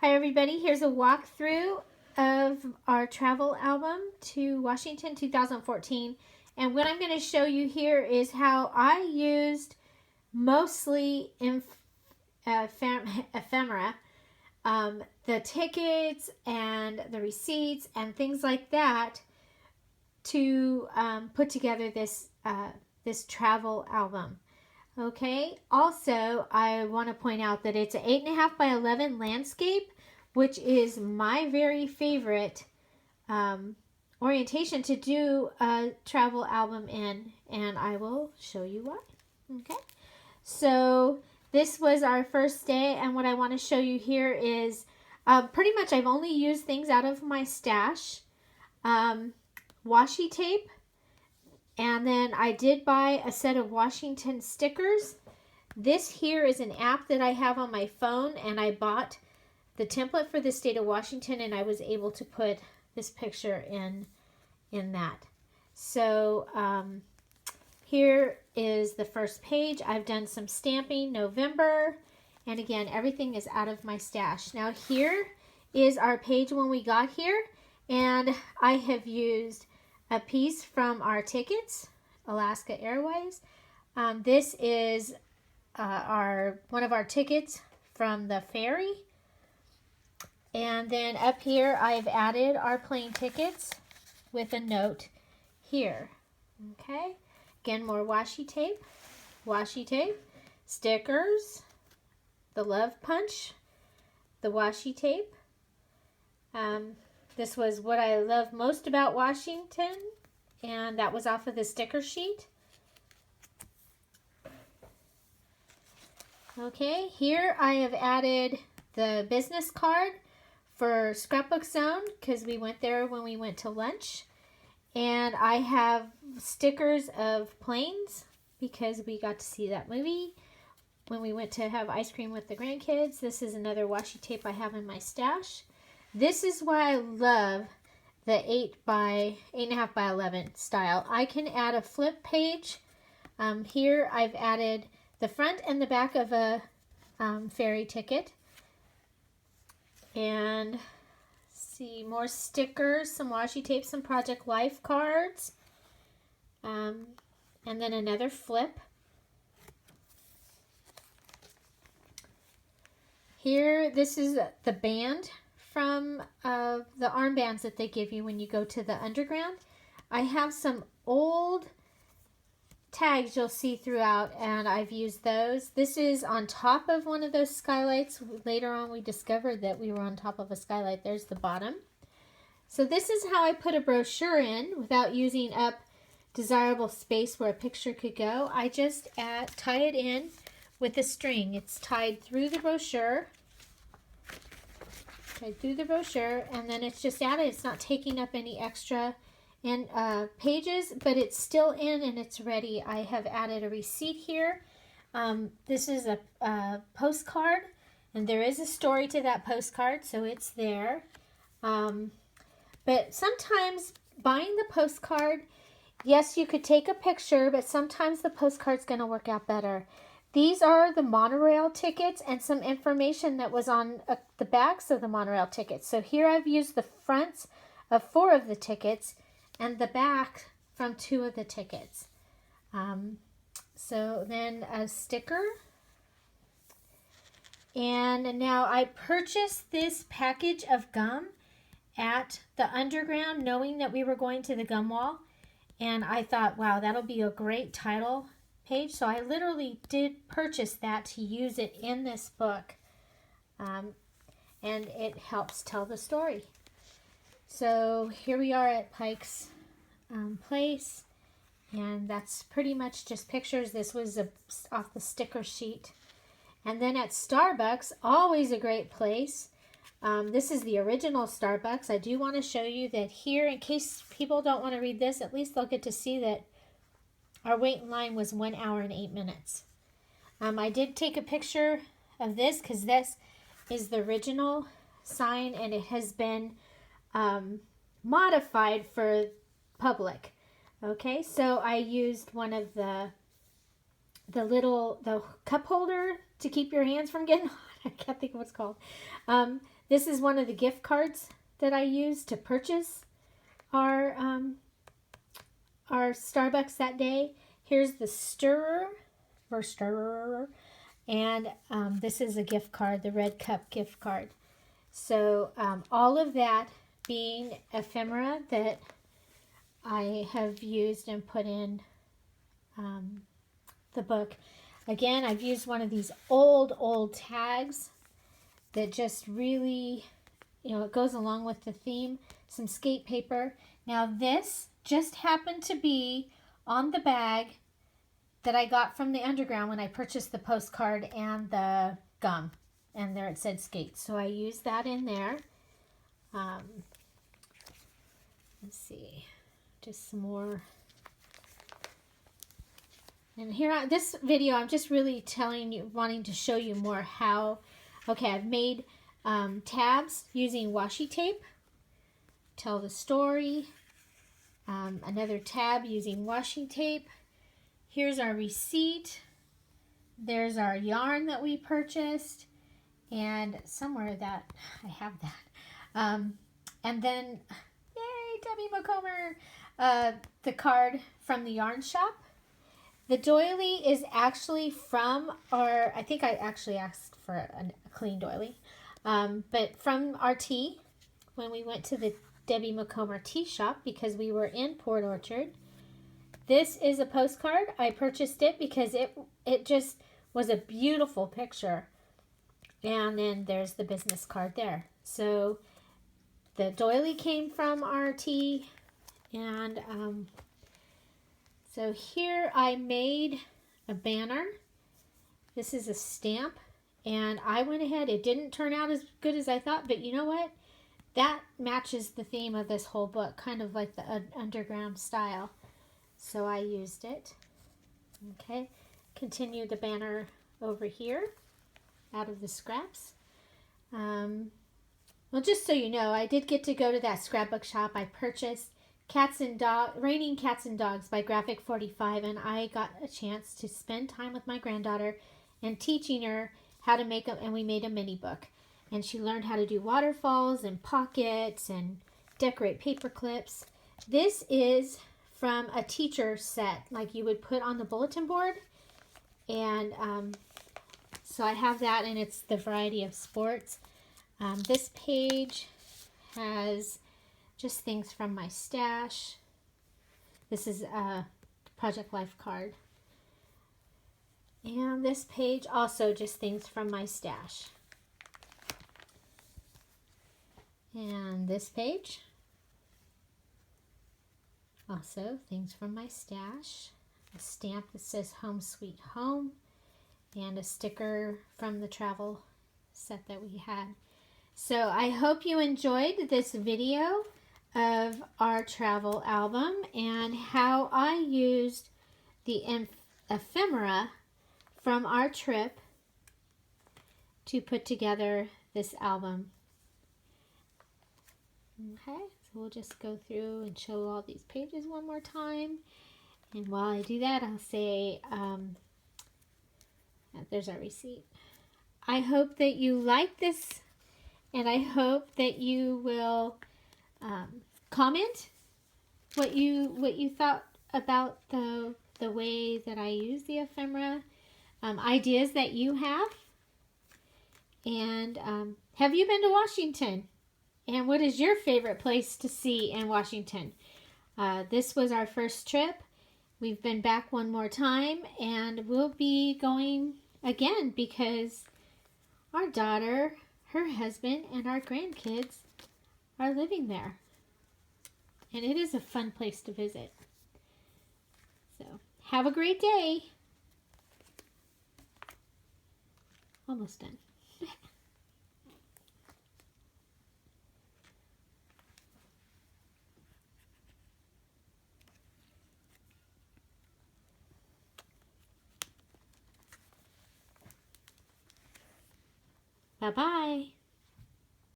Hi everybody, here's a walkthrough of our travel album to Washington 2014, and what I'm going to show you here is how I used mostly ephemera, the tickets and the receipts and things like that to put together this travel album. Okay, also I want to point out that it's an 8.5 by 11 landscape, which is my very favorite orientation to do a travel album in, and I will show you why. Okay, so this was our first day, and what I want to show you here is pretty much I've only used things out of my stash. Washi tape. And then I did buy a set of Washington stickers. This here is an app that I have on my phone, and I bought the template for the state of Washington, and I was able to put this picture in that. So here is the first page. I've done some stamping November, and again, everything is out of my stash. Now here is our page when we got here, and I have used a piece from our tickets, Alaska Airways. This is one of our tickets from the ferry. And then up here, I've added our plane tickets with a note here. Okay. Again, more washi tape, stickers, the love punch, the washi tape. This was what I love most about Washington, and that was off of the sticker sheet. Okay, here I have added the business card for Scrapbook Zone because we went there when we went to lunch. And I have stickers of planes because we got to see that movie when we went to have ice cream with the grandkids. This is another washi tape I have in my stash. This is why I love the 8.5 by 11 style. I can add a flip page. Here I've added the front and the back of a ferry ticket. And see, more stickers, some washi tape, some Project Life cards. And then another flip. Here, this is the band from the armbands that they give you when you go to the underground. I have some old tags you'll see throughout, and I've used those. This is on top of one of those skylights. Later on we discovered that we were on top of a skylight. There's the bottom. So this is how I put a brochure in without using up desirable space where a picture could go. I just tie it in with a string. It's tied through the brochure. And then it's just added. It's not taking up any extra pages, but it's still in and it's ready. I have added a receipt here. This is a postcard, and there is a story to that postcard, so it's there. But sometimes buying the postcard, yes, you could take a picture, but sometimes the postcard's going to work out better. These are the monorail tickets and some information that was on the backs of the monorail tickets. So here I've used the fronts of 4 of the tickets and the back from 2 of the tickets. So then a sticker. And now I purchased this package of gum at the underground knowing that we were going to the gum wall. And I thought, wow, that'll be a great title page, so I literally did purchase that to use it in this book, and it helps tell the story. So here we are at Pike's Place, and that's pretty much just pictures. This was off the sticker sheet. And then at Starbucks, always a great place. This is the original Starbucks. I do want to show you that here, in case people don't want to read this, at least they'll get to see that our wait in line was 1 hour and 8 minutes. I did take a picture of this because this is the original sign, and it has been modified for public. Okay, so I used one of the cup holder to keep your hands from getting hot. I can't think of what's called. This is one of the gift cards that I used to purchase our Starbucks that day. Here's the stirrer, and this is a gift card, the Red Cup gift card. So all of that being ephemera that I have used and put in the book. Again, I've used one of these old tags that just really, it goes along with the theme. Some skate paper. Now this just happened to be on the bag that I got from the Underground when I purchased the postcard and the gum. And there it said skate. So I used that in there. Let's see. Just some more. And here, this video, I'm just really wanting to show you more how, okay, I've made tabs using washi tape. Tell the story. Another tab using washi tape. Here's our receipt. There's our yarn that we purchased. And somewhere that, I have that. And then, yay, Debbie McComber, the card from the yarn shop. The doily is actually from our, I think I actually asked for a clean doily, but from our tea, when we went to the Debbie McComber tea shop because we were in Port Orchard. This is a postcard. I purchased it because it just was a beautiful picture. And then there's the business card there. So the doily came from our tea, and so here I made a banner. This is a stamp, and I went ahead. It didn't turn out as good as I thought, but you know what? That matches the theme of this whole book, kind of like the Underground style. So I used it. Okay, continue the banner over here out of the scraps. Well, just so you know, I did get to go to that scrapbook shop. I purchased Raining Cats and Dogs by Graphic 45, and I got a chance to spend time with my granddaughter and teaching her how to make and we made a mini book. And she learned how to do waterfalls and pockets and decorate paper clips. This is from a teacher set, like you would put on the bulletin board. And so I have that, and it's the variety of sports. This page has just things from my stash. This is a Project Life card. And this page also just things from my stash. And this page, also things from my stash. A stamp that says Home Sweet Home, and a sticker from the travel set that we had. So I hope you enjoyed this video of our travel album and how I used the ephemera from our trip to put together this album. Okay, so we'll just go through and show all these pages one more time. And while I do that, I'll say, there's our receipt. I hope that you like this, and I hope that you will comment what you thought about the way that I use the ephemera, ideas that you have, and have you been to Washington? And what is your favorite place to see in Washington? This was our first trip. We've been back one more time, and we'll be going again because our daughter, her husband, and our grandkids are living there. And it is a fun place to visit. So, have a great day. Almost done. Bye-bye.